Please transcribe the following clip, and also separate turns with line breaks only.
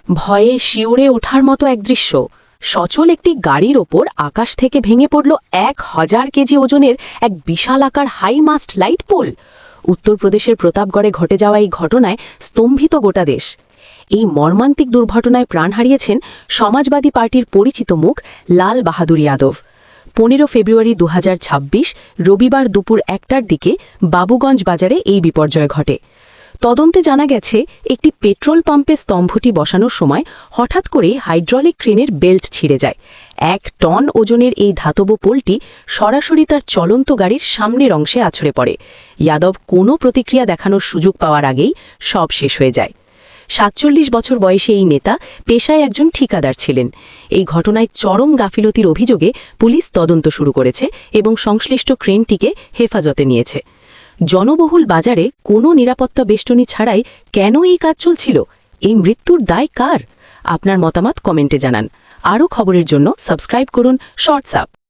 ভয়ে শিউরে ওঠার মতো এক দৃশ্য। সচল একটি গাড়ির ওপর আকাশ থেকে ভেঙে পড়ল 1000 কেজি ওজনের এক বিশালাকার হাইমাস্ট লাইট পোল। উত্তরপ্রদেশের প্রতাপগড়ে ঘটে যাওয়া এই ঘটনায় স্তম্ভিত গোটা দেশ। এই মর্মান্তিক দুর্ঘটনায় প্রাণ হারিয়েছেন সমাজবাদী পার্টির পরিচিত মুখ লাল বাহাদুর যাদব। 15 ফেব্রুয়ারি 2026 রবিবার দুপুর 1টার দিকে বাবুগঞ্জ বাজারে এই বিপর্যয় ঘটে। তদন্তে জানা গেছে, একটি পেট্রোল পাম্পে স্তম্ভটি বসানোর সময় হঠাৎ করে হাইড্রোলিক ক্রেনের বেল্ট ছিঁড়ে যায়। 1 টন ওজনের এই ধাতব পোলটি সরাসরি তার চলন্ত গাড়ির সামনের অংশে আছড়ে পড়ে। যাদব কোনো প্রতিক্রিয়া দেখানোর সুযোগ পাওয়ার আগেই সব শেষ হয়ে যায়। 47 বছর বয়সী এই নেতা পেশায় একজন ঠিকাদার ছিলেন। এই ঘটনায় চরম গাফিলতির অভিযোগে পুলিশ তদন্ত শুরু করেছে এবং সংশ্লিষ্ট ক্রেনটিকে হেফাজতে নিয়েছে। জনবহুল বাজারে কোনো নিরাপত্তা বেষ্টনী ছাড়াই কেন এই কাজ চলছিল? এই মৃত্যুর দায় কার? আপনার মতামত কমেন্টে জানান। আরও খবরের জন্য সাবস্ক্রাইব করুন শর্টস আপ।